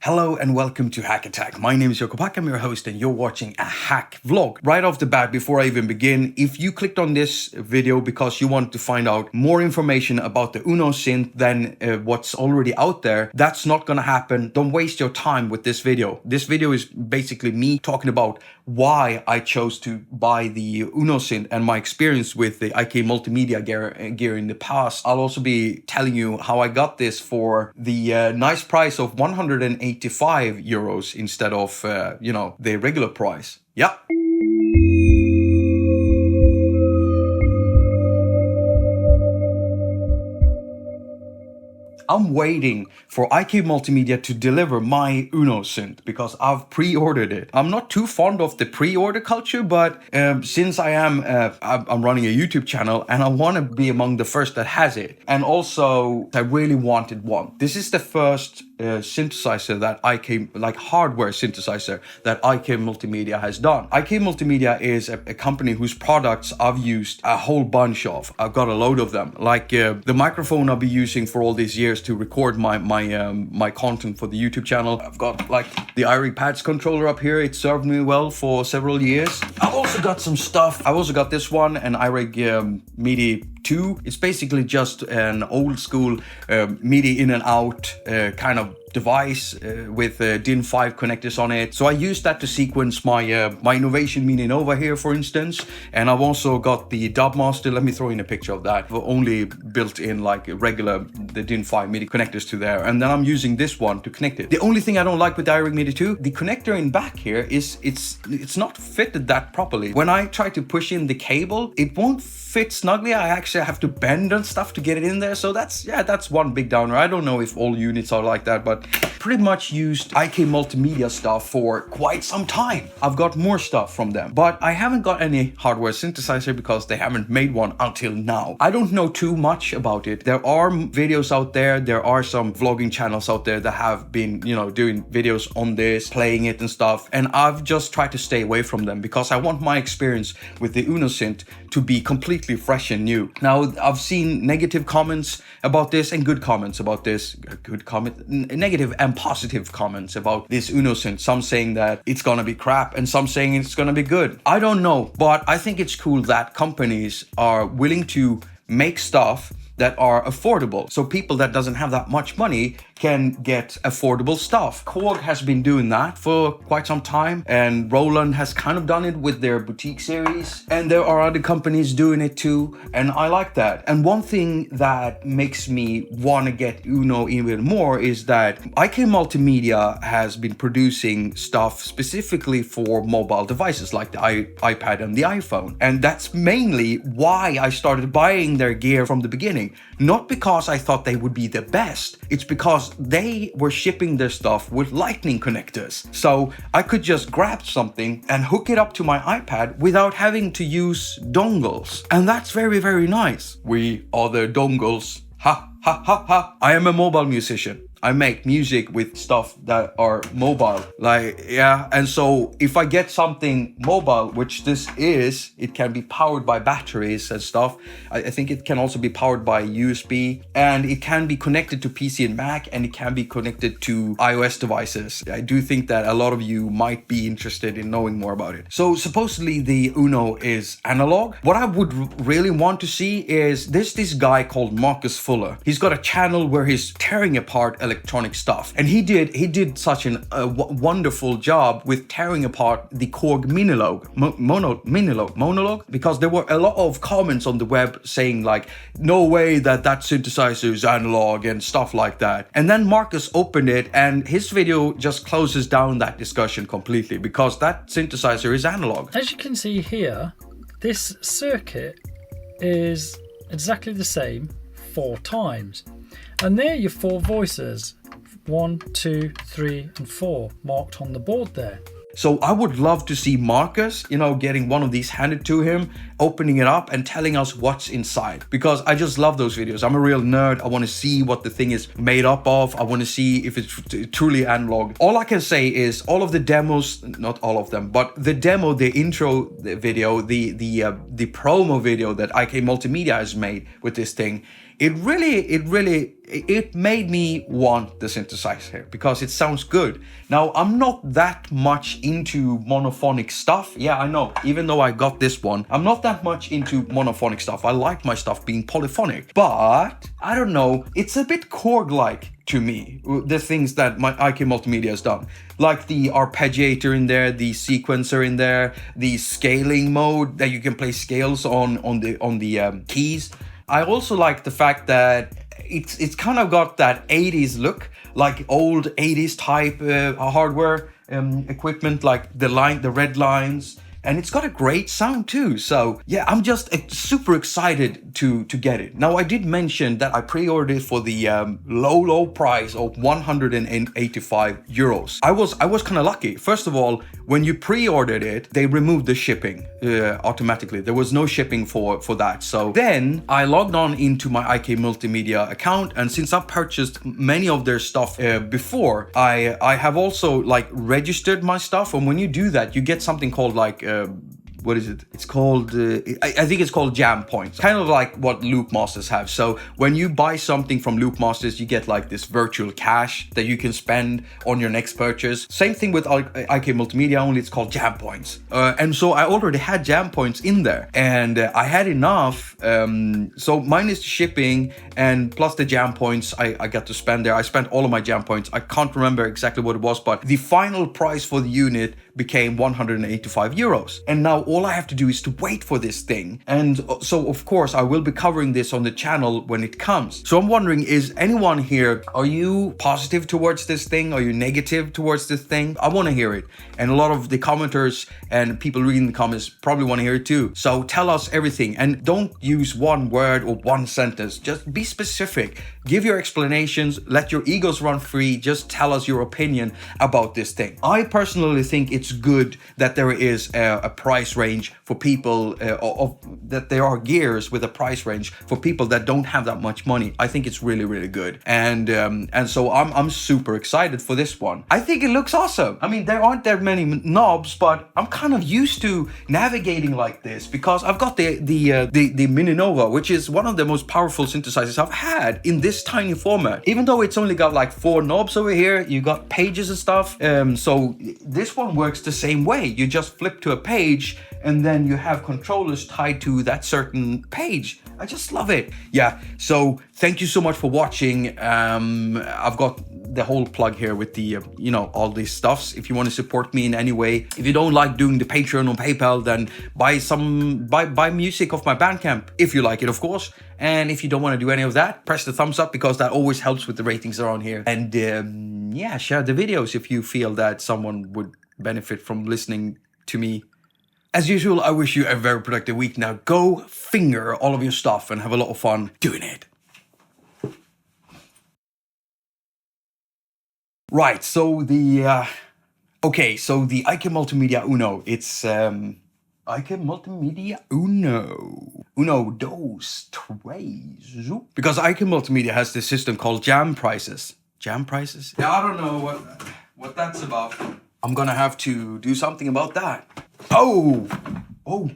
Hello and welcome to attaQ. My name is Jakob, I'm your host and you're watching a haQ vlog. Right off the bat, before I even begin, if you clicked on this video because you want to find out more information about the UNO Synth than what's already out there, that's not gonna happen. Don't waste your time with this video. This video is basically me talking about why I chose to buy the UNO Synth and my experience with the IK Multimedia gear in the past. I'll also be telling you how I got this for the nice price of 185 euros instead of, the regular price. Yeah. I'm waiting for IK Multimedia to deliver my UNO Synth because I've pre-ordered it. I'm not too fond of the pre-order culture, but since I'm running a YouTube channel and I want to be among the first that has it, and also I really wanted one. This is the first synthesizer that hardware synthesizer that IK Multimedia has done. IK Multimedia is a company whose products I've used a whole bunch of. I've got a load of them. Like the microphone I'll be using for all these years to record my content for the YouTube channel. I've got like the IK Pads controller up here. It served me well for several years. I've also got some stuff. I've also got this one, an IK MIDI 2. It's basically just an old school MIDI in and out kind of device with DIN 5 connectors on it. So I use that to sequence my my Innovation Mini Nova here, for instance. And I've also got the Dubmaster. Let me throw in a picture of that. I've only built in like the DIN 5 MIDI connectors to there. And then I'm using this one to connect it. The only thing I don't like with the IK MIDI 2, the connector in back here is it's not fitted that properly. When I try to push in the cable, it won't fit snugly. I actually have to bend and stuff to get it in there. So that's one big downer. I don't know if all units are like that, but pretty much used IK Multimedia stuff for quite some time. I've got more stuff from them, but I haven't got any hardware synthesizer because they haven't made one until now. I don't know too much about it. There are videos out there. There are some vlogging channels out there that have been, doing videos on this, playing it and stuff. And I've just tried to stay away from them because I want my experience with the UNO Synth to be completely fresh and new. Now, I've seen negative comments about this and good comments about this. Negative and positive comments about this UNO Synth. Some saying that it's gonna be crap and some saying it's gonna be good. I don't know, but I think it's cool that companies are willing to make stuff that are affordable. So people that doesn't have that much money can get affordable stuff. Korg has been doing that for quite some time, and Roland has kind of done it with their boutique series, and there are other companies doing it too, and I like that. And one thing that makes me want to get UNO even more is that IK Multimedia has been producing stuff specifically for mobile devices like the iPad and the iPhone, and that's mainly why I started buying their gear from the beginning. Not because I thought they would be the best, it's because they were shipping their stuff with lightning connectors. So I could just grab something and hook it up to my iPad without having to use dongles. And that's very, very nice. We are the dongles. Ha, ha, ha, ha. I am a mobile musician. I make music with stuff that are mobile, and so if I get something mobile, which this is, it can be powered by batteries and stuff. I think it can also be powered by USB, and it can be connected to PC and Mac, and it can be connected to iOS devices. I do think that a lot of you might be interested in knowing more about it. So supposedly the UNO is analog. What I would really want to see is there's this guy called MARKUS. He's got a channel where he's tearing apart electronic stuff, and he did such a wonderful job with tearing apart the Korg monologue, because there were a lot of comments on the web saying like, no way that synthesizer is analog and stuff like that. And then MARKUS opened it, and his video just closes down that discussion completely because that synthesizer is analog. As you can see here, this circuit is exactly the same 4 times. And there are your 4 voices, 1, 2, 3, and 4 marked on the board there. So I would love to see MARKUS, getting one of these handed to him, opening it up and telling us what's inside. Because I just love those videos. I'm a real nerd. I want to see what the thing is made up of. I want to see if it's truly analog. All I can say is all of the demos, not all of them, but the demo, the intro video, the promo video that IK Multimedia has made with this thing it made me want the synthesizer because it sounds good. Now, I'm not that much into monophonic stuff. Yeah, I know, even though I got this one, I'm not that much into monophonic stuff. I like my stuff being polyphonic, but I don't know, it's a bit Korg-like to me, the things that my IK Multimedia has done. Like the arpeggiator in there, the sequencer in there, the scaling mode that you can play scales on the keys. I also like the fact that it's kind of got that 80s look, like old 80s type hardware equipment, like the red lines. And it's got a great sound too. So yeah, I'm just super excited to get it. Now, I did mention that I pre-ordered it for the low price of 185 euros. I was kind of lucky. First of all, when you pre-ordered it, they removed the shipping automatically. There was no shipping for that. So then I logged on into my IK Multimedia account, and since I've purchased many of their stuff before, I have also like registered my stuff. And when you do that, you get something called like what is it? It's called, I think it's called jam points. Kind of like what Loop Masters have. So when you buy something from Loop Masters, you get like this virtual cash that you can spend on your next purchase. Same thing with IK Multimedia, only it's called jam points. And so I already had jam points in there, and I had enough. So minus the shipping and plus the jam points I got to spend there. I spent all of my jam points. I can't remember exactly what it was, but the final price for the unit became 185 euros. And now all I have to do is to wait for this thing. And so of course I will be covering this on the channel when it comes. So I'm wondering, is anyone here, are you positive towards this thing? Are you negative towards this thing? I want to hear it. And a lot of the commenters and people reading the comments probably want to hear it too. So tell us everything, and don't use one word or one sentence. Just be specific. Give your explanations. Let your egos run free. Just tell us your opinion about this thing. I personally think it's good that there is a price range for people, that there are gears with a price range for people that don't have that much money. I think it's really good, and so I'm super excited for this one. I think it looks awesome. I mean, there aren't that many knobs, but I'm kind of used to navigating like this because I've got the Mini Nova, which is one of the most powerful synthesizers I've had in this tiny format. Even though it's only got like 4 knobs over here, you got pages and stuff. So this one works the same way. You just flip to a page and then you have controllers tied to that certain page. I just love it. Yeah, so thank you so much for watching. I've got the whole plug here with the all these stuffs. If you want to support me in any way, if you don't like doing the Patreon or PayPal, then buy music off my Bandcamp if you like it, of course. And if you don't want to do any of that, press the thumbs up because that always helps with the ratings around here. And yeah, share the videos if you feel that someone would benefit from listening to me. As usual, I wish you a very productive week. Now go finger all of your stuff and have a lot of fun doing it. Right, so the IK Multimedia UNO, it's IK Multimedia UNO dos tres. Because IK Multimedia has this system called jam prices. Jam prices? Yeah, I don't know what that's about. I'm gonna have to do something about that. Oh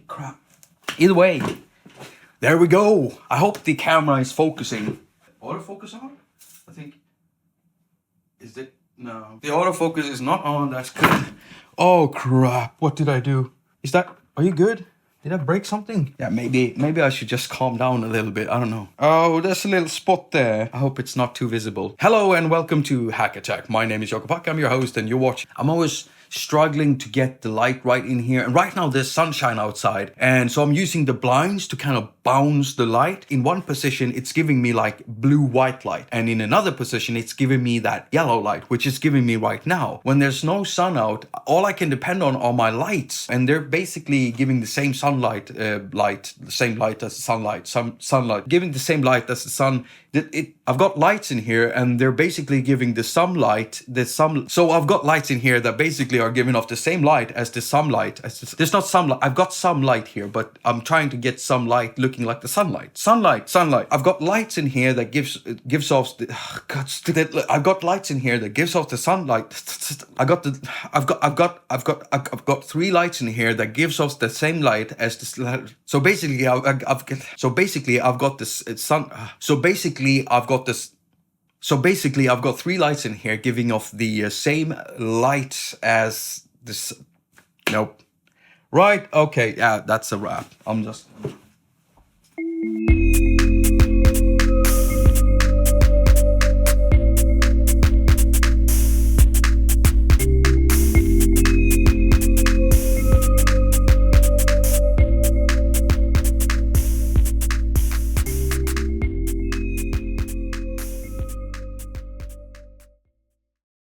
crap. Either way, there we go. I hope the camera is focusing. Autofocus on? I think. Is it? No. The autofocus is not on. That's good. Oh crap. What did I do? Are you good? Did I break something? Yeah, maybe I should just calm down a little bit. I don't know. Oh, there's a little spot there. I hope it's not too visible. Hello and welcome to haQ. My name is Jakob. I'm your host and you're watching. I'm always struggling to get the light right in here, and right now there's sunshine outside, and so I'm using the blinds to kind of bounce the light. In one position it's giving me like blue-white light, and in another position it's giving me that yellow light, which is giving me right now. When there's no sun out, all I can depend on are my lights, and they're basically giving the same sunlight, the same light as the sunlight, giving the same light as the sun. I've got lights in here and they're basically giving the sunlight, so I've got lights in here that basically basically are giving off the same light as the sunlight. There's not some light. I've got some light here, but I'm trying to get some light looking like the sunlight. Sunlight. I've got lights in here that gives off the. I've got lights in here that gives off the sunlight. I've got 3 lights in here that gives off the same light as the. So basically, I've got this sun. So basically, I've got this. So basically, I've got 3 lights in here giving off the same light as this. Nope. Right. Okay. Yeah, that's a wrap. I'm just.